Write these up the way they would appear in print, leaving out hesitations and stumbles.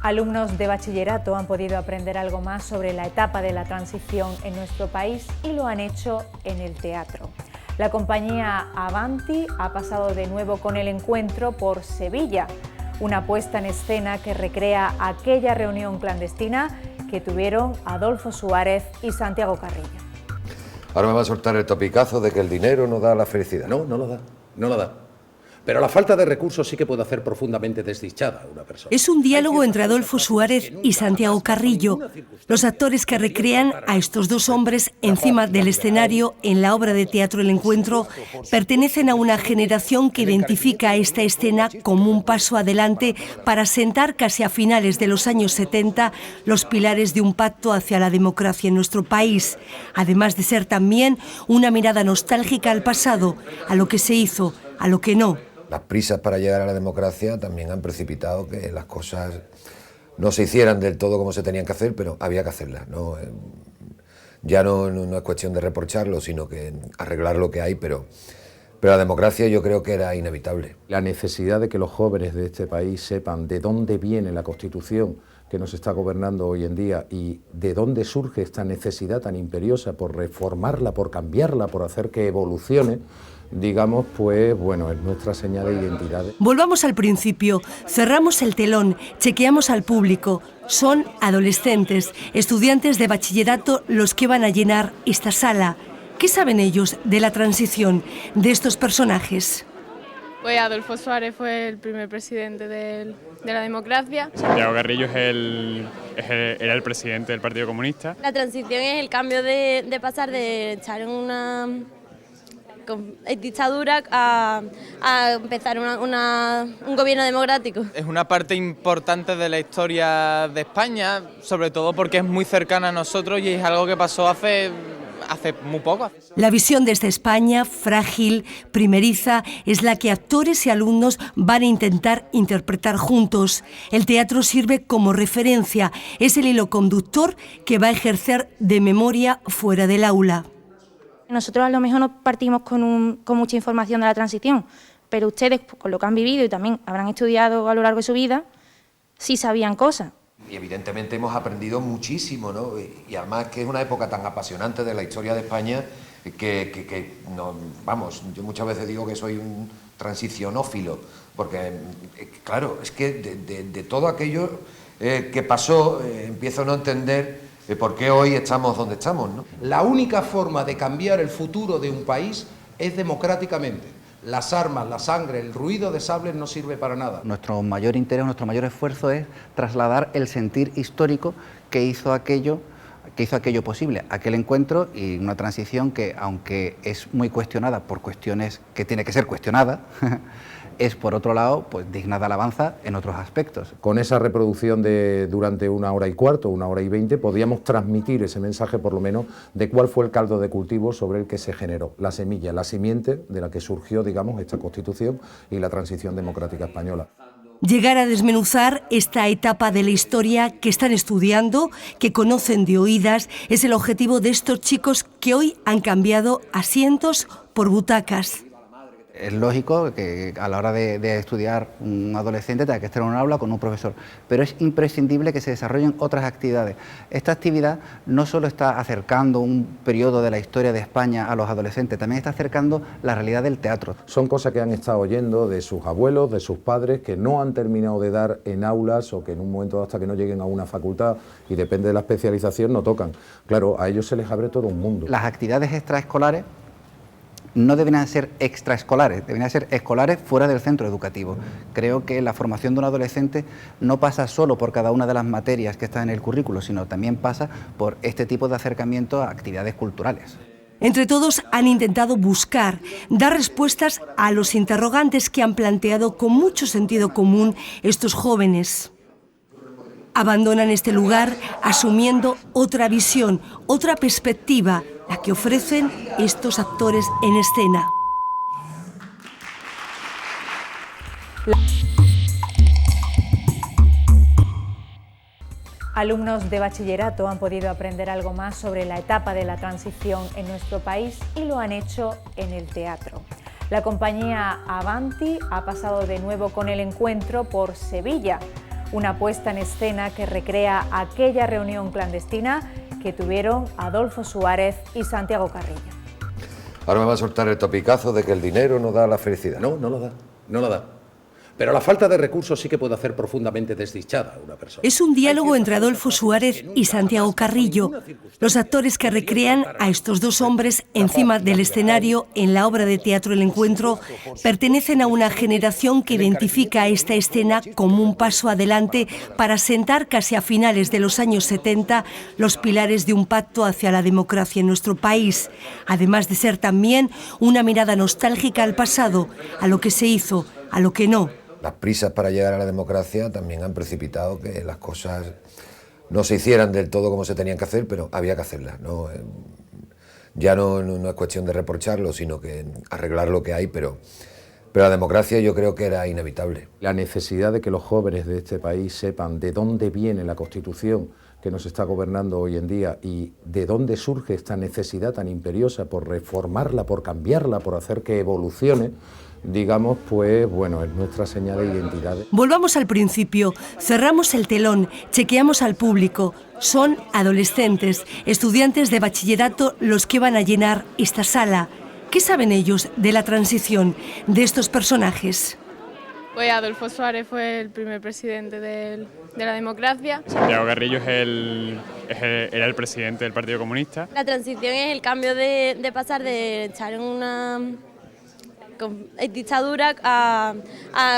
Alumnos de bachillerato han podido aprender algo más sobre la etapa de la transición en nuestro país y lo han hecho en el teatro. La compañía Avanti ha pasado de nuevo con el encuentro por Sevilla, una puesta en escena que recrea aquella reunión clandestina que tuvieron Adolfo Suárez y Santiago Carrillo. Ahora me va a soltar el topicazo de que el dinero no da la felicidad. No, no lo da, no lo da. Pero la falta de recursos sí que puede hacer profundamente desdichada a una persona. Es un diálogo entre Adolfo Suárez y Santiago Carrillo, los actores que recrean a estos dos hombres encima del escenario en la obra de teatro El Encuentro pertenecen a una generación que identifica esta escena como un paso adelante para sentar casi a finales de los años 70 los pilares de un pacto hacia la democracia en nuestro país, además de ser también una mirada nostálgica al pasado, a lo que se hizo, a lo que no. Las prisas para llegar a la democracia también han precipitado que las cosas no se hicieran del todo como se tenían que hacer, pero había que hacerlas, ¿no? Ya no es cuestión de reprocharlo, sino que arreglar lo que hay, pero la democracia yo creo que era inevitable. La necesidad de que los jóvenes de este país sepan de dónde viene la Constitución que nos está gobernando hoy en día y de dónde surge esta necesidad tan imperiosa por reformarla, por cambiarla, por hacer que evolucione, digamos, pues bueno, es nuestra señal de identidad. Volvamos al principio, cerramos el telón, chequeamos al público. Son adolescentes, estudiantes de bachillerato los que van a llenar esta sala. ¿Qué saben ellos de la transición de estos personajes? Pues Adolfo Suárez fue el primer presidente de la democracia. Santiago Carrillo era el presidente del Partido Comunista. La transición es el cambio de pasar de estar en una dictadura a empezar un gobierno democrático. Es una parte importante de la historia de España, sobre todo porque es muy cercana a nosotros y es algo que pasó hace muy poco. La visión de esta España, frágil, primeriza, es la que actores y alumnos van a intentar interpretar juntos. El teatro sirve como referencia, es el hilo conductor que va a ejercer de memoria fuera del aula. Nosotros a lo mejor no partimos con mucha información de la transición, pero ustedes, con lo que han vivido y también habrán estudiado a lo largo de su vida, sí sabían cosas. Y evidentemente hemos aprendido muchísimo, ¿no? Y además que es una época tan apasionante de la historia de España que no, vamos, yo muchas veces digo que soy un transicionófilo, porque claro, es que de todo aquello que pasó empiezo a no entender por qué hoy estamos donde estamos, ¿no? La única forma de cambiar el futuro de un país es democráticamente. Las armas, la sangre, el ruido de sables no sirve para nada. Nuestro mayor interés, nuestro mayor esfuerzo es trasladar el sentir histórico que hizo aquello posible, aquel encuentro y una transición que, aunque es muy cuestionada por cuestiones que tiene que ser cuestionada, es por otro lado pues digna de alabanza en otros aspectos. Con esa reproducción de durante 1 hora y cuarto, 1 hora y 20, podíamos transmitir ese mensaje por lo menos de cuál fue el caldo de cultivo sobre el que se generó la semilla, la simiente de la que surgió, digamos, esta Constitución y la transición democrática española. Llegar a desmenuzar esta etapa de la historia que están estudiando, que conocen de oídas, es el objetivo de estos chicos que hoy han cambiado asientos por butacas. Es lógico que a la hora de estudiar un adolescente tenga que estar en un aula con un profesor, pero es imprescindible que se desarrollen otras actividades. Esta actividad no solo está acercando un periodo de la historia de España a los adolescentes, también está acercando la realidad del teatro. Son cosas que han estado oyendo de sus abuelos, de sus padres, que no han terminado de dar en aulas o que en un momento hasta que no lleguen a una facultad y depende de la especialización no tocan. Claro, a ellos se les abre todo un mundo. Las actividades extraescolares no deberían ser extraescolares, deberían ser escolares fuera del centro educativo. Creo que la formación de un adolescente no pasa solo por cada una de las materias que están en el currículo, sino también pasa por este tipo de acercamiento a actividades culturales. Entre todos han intentado buscar, dar respuestas a los interrogantes que han planteado con mucho sentido común estos jóvenes. Abandonan este lugar asumiendo otra visión, otra perspectiva, la que ofrecen estos actores en escena. Alumnos de bachillerato han podido aprender algo más sobre la etapa de la transición en nuestro país y lo han hecho en el teatro. La compañía Avanti ha pasado de nuevo con el encuentro por Sevilla, una puesta en escena que recrea aquella reunión clandestina que tuvieron Adolfo Suárez y Santiago Carrillo. Ahora me va a soltar el topicazo de que el dinero no da la felicidad. No, no lo da, no lo da. Pero la falta de recursos sí que puede hacer profundamente desdichada a una persona. Es un diálogo entre Adolfo Suárez y Santiago Carrillo, los actores que recrean a estos dos hombres encima del escenario en la obra de teatro El Encuentro pertenecen a una generación que identifica esta escena como un paso adelante para sentar casi a finales de los años 70 los pilares de un pacto hacia la democracia en nuestro país, además de ser también una mirada nostálgica al pasado, a lo que se hizo, a lo que no. Las prisas para llegar a la democracia también han precipitado que las cosas no se hicieran del todo como se tenían que hacer, pero había que hacerlas, ¿no? Ya no es cuestión de reprocharlo, sino que arreglar lo que hay, pero la democracia yo creo que era inevitable. La necesidad de que los jóvenes de este país sepan de dónde viene la Constitución que nos está gobernando hoy en día y de dónde surge esta necesidad tan imperiosa por reformarla, por cambiarla, por hacer que evolucione, digamos, pues bueno, es nuestra señal de identidad. Volvamos al principio, cerramos el telón, chequeamos al público. Son adolescentes, estudiantes de bachillerato los que van a llenar esta sala. ¿Qué saben ellos de la transición de estos personajes? Pues Adolfo Suárez fue el primer presidente de la democracia. Santiago Carrillo era el presidente del Partido Comunista. La transición es el cambio de pasar de estar en una dictadura a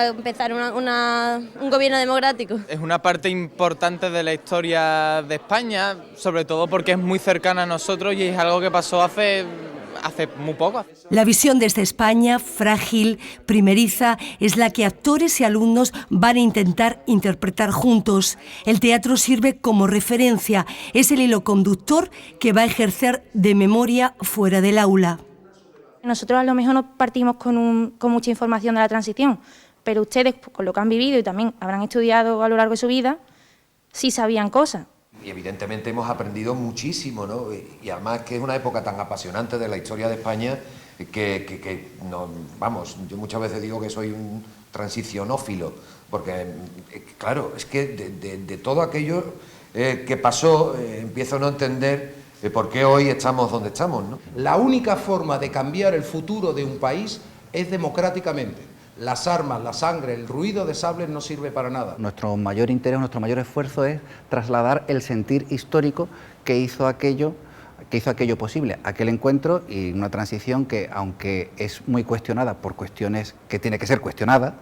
empezar un gobierno democrático. Es una parte importante de la historia de España, sobre todo porque es muy cercana a nosotros y es algo que pasó hace muy poco. La visión de esta España, frágil, primeriza, es la que actores y alumnos van a intentar interpretar juntos. El teatro sirve como referencia, es el hilo conductor que va a ejercer de memoria fuera del aula. Nosotros a lo mejor no partimos con mucha información de la transición, pero ustedes, con lo que han vivido y también habrán estudiado a lo largo de su vida, sí sabían cosas. Y evidentemente hemos aprendido muchísimo, ¿no? Y además que es una época tan apasionante de la historia de España que no, vamos, yo muchas veces digo que soy un transicionófilo, porque claro, es que de todo aquello que pasó empiezo a no entender por qué hoy estamos donde estamos, ¿no? La única forma de cambiar el futuro de un país es democráticamente. Las armas, la sangre, el ruido de sables no sirve para nada. Nuestro mayor interés, nuestro mayor esfuerzo es trasladar el sentir histórico que hizo aquello posible, aquel encuentro y una transición que, aunque es muy cuestionada por cuestiones que tiene que ser cuestionada,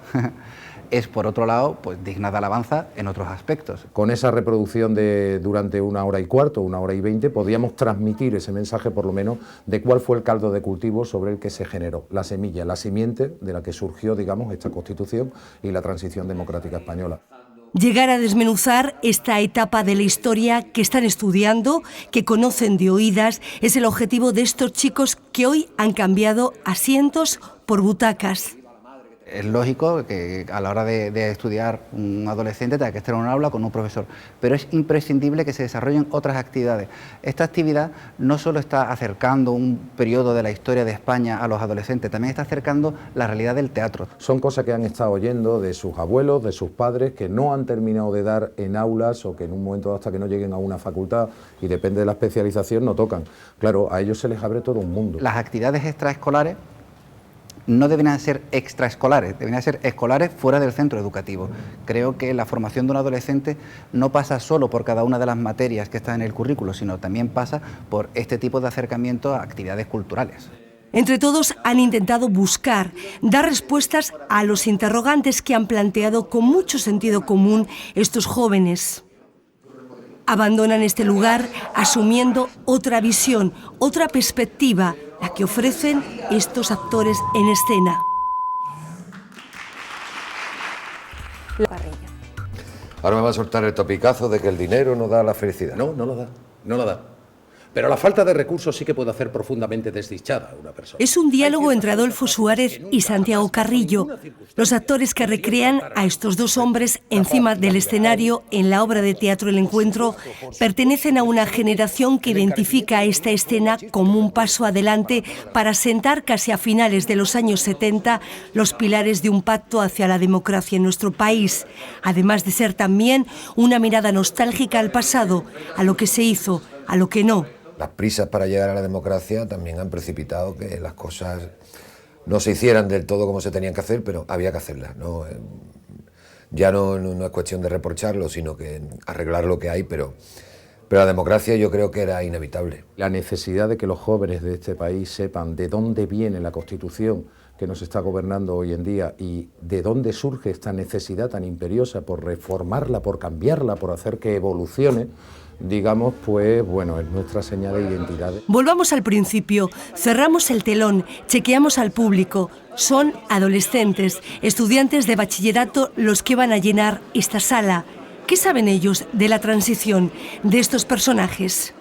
es por otro lado pues digna de alabanza en otros aspectos. Con esa reproducción de durante 1 hora y cuarto, 1 hora y 20, podíamos transmitir ese mensaje por lo menos de cuál fue el caldo de cultivo sobre el que se generó la semilla, la simiente de la que surgió, digamos, esta Constitución y la transición democrática española. Llegar a desmenuzar esta etapa de la historia que están estudiando, que conocen de oídas, es el objetivo de estos chicos que hoy han cambiado asientos por butacas. Es lógico que a la hora de estudiar un adolescente tenga que estar en un aula con un profesor, pero es imprescindible que se desarrollen otras actividades. Esta actividad no solo está acercando un periodo de la historia de España a los adolescentes, también está acercando la realidad del teatro. Son cosas que han estado oyendo de sus abuelos, de sus padres, que no han terminado de dar en aulas o que en un momento hasta que no lleguen a una facultad y depende de la especialización no tocan. Claro, a ellos se les abre todo un mundo. Las actividades extraescolares no deberían ser extraescolares, deberían ser escolares fuera del centro educativo. Creo que la formación de un adolescente no pasa solo por cada una de las materias que están en el currículo, sino también pasa por este tipo de acercamiento a actividades culturales. Entre todos han intentado buscar, dar respuestas a los interrogantes que han planteado con mucho sentido común estos jóvenes. Abandonan este lugar asumiendo otra visión, otra perspectiva, la que ofrecen estos actores en escena. Ahora me va a soltar el topicazo de que el dinero no da la felicidad. No, no lo da, no lo da. Pero la falta de recursos sí que puede hacer profundamente desdichada a una persona. Es un diálogo entre Adolfo Suárez y Santiago Carrillo, los actores que recrean a estos dos hombres encima del escenario en la obra de teatro El Encuentro pertenecen a una generación que identifica esta escena como un paso adelante para sentar casi a finales de los años 70 los pilares de un pacto hacia la democracia en nuestro país, además de ser también una mirada nostálgica al pasado, a lo que se hizo, a lo que no. Las prisas para llegar a la democracia también han precipitado que las cosas no se hicieran del todo como se tenían que hacer, pero había que hacerlas, ¿no? Ya no es cuestión de reprocharlo, sino que arreglar lo que hay, pero la democracia yo creo que era inevitable. La necesidad de que los jóvenes de este país sepan de dónde viene la Constitución que nos está gobernando hoy en día y de dónde surge esta necesidad tan imperiosa por reformarla, por cambiarla, por hacer que evolucione, digamos, pues bueno, es nuestra señal de identidad. Volvamos al principio, cerramos el telón, chequeamos al público. Son adolescentes, estudiantes de bachillerato los que van a llenar esta sala. ¿Qué saben ellos de la transición de estos personajes?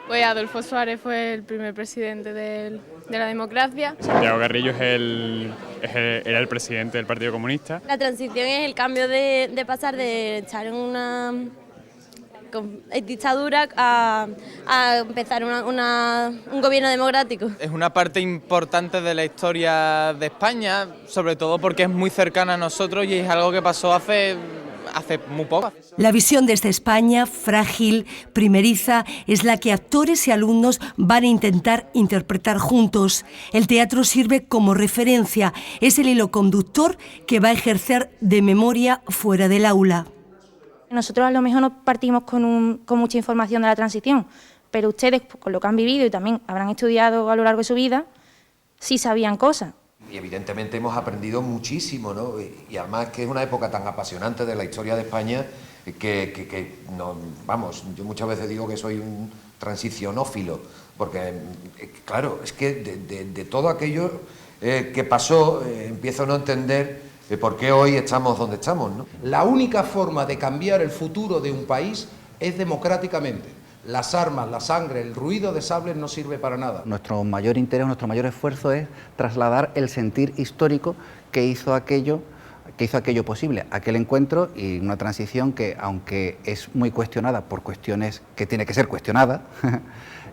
Pues Adolfo Suárez fue el primer presidente de la democracia. Santiago Carrillo era el presidente del Partido Comunista. La transición es el cambio de pasar de estar en una dictadura a empezar un gobierno democrático. Es una parte importante de la historia de España, sobre todo porque es muy cercana a nosotros y es algo que pasó hace muy poco. La visión de esta España frágil, primeriza, es la que actores y alumnos van a intentar interpretar juntos. El teatro sirve como referencia, es el hilo conductor que va a ejercer de memoria fuera del aula. Nosotros a lo mejor no partimos con mucha información de la transición, pero ustedes, con lo que han vivido y también habrán estudiado a lo largo de su vida, sí sabían cosas. Y evidentemente hemos aprendido muchísimo, ¿no? Y además que es una época tan apasionante de la historia de España que no, vamos, yo muchas veces digo que soy un transicionófilo, porque claro, es que de todo aquello que pasó empiezo a no entender por qué hoy estamos donde estamos, ¿no? La única forma de cambiar el futuro de un país es democráticamente. Las armas, la sangre, el ruido de sables no sirve para nada. Nuestro mayor interés, nuestro mayor esfuerzo es trasladar el sentir histórico que hizo aquello posible, aquel encuentro y una transición que, aunque es muy cuestionada por cuestiones que tiene que ser cuestionada,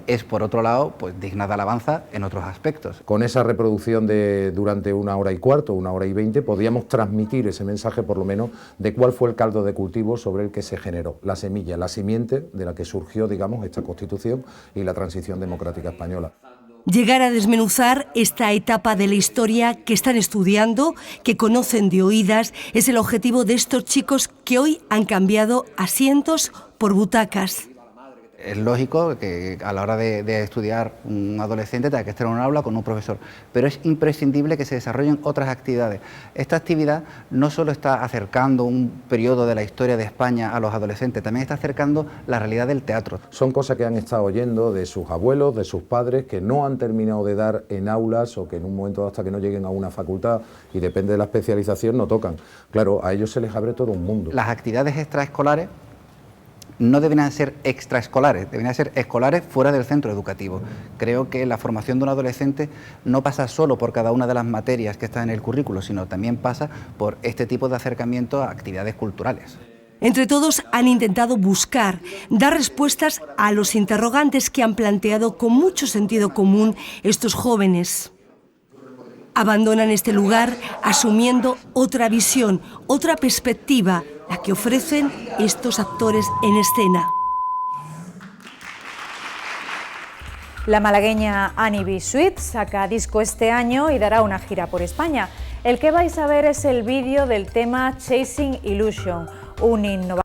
es por otro lado pues digna de alabanza en otros aspectos. Con esa reproducción de durante 1 hora y cuarto, 1 hora y 20, podíamos transmitir ese mensaje por lo menos de cuál fue el caldo de cultivo sobre el que se generó, la semilla, la simiente de la que surgió, digamos, esta Constitución y la transición democrática española. Llegar a desmenuzar esta etapa de la historia que están estudiando, que conocen de oídas, es el objetivo de estos chicos que hoy han cambiado asientos por butacas. Es lógico que a la hora de estudiar un adolescente tenga que estar en un aula con un profesor, pero es imprescindible que se desarrollen otras actividades. Esta actividad no solo está acercando un periodo de la historia de España a los adolescentes, también está acercando la realidad del teatro. Son cosas que han estado oyendo de sus abuelos, de sus padres, que no han terminado de dar en aulas o que en un momento hasta que no lleguen a una facultad y depende de la especialización no tocan. Claro, a ellos se les abre todo un mundo. Las actividades extraescolares no deberían ser extraescolares, deberían ser escolares fuera del centro educativo. Creo que la formación de un adolescente no pasa solo por cada una de las materias que están en el currículo, sino también pasa por este tipo de acercamiento a actividades culturales. Entre todos han intentado buscar, dar respuestas a los interrogantes que han planteado con mucho sentido común estos jóvenes. Abandonan este lugar asumiendo otra visión, otra perspectiva, la que ofrecen estos actores en escena. La malagueña Annie B. Sweet saca disco este año y dará una gira por España. El que vais a ver es el vídeo del tema Chasing Illusion, un innovador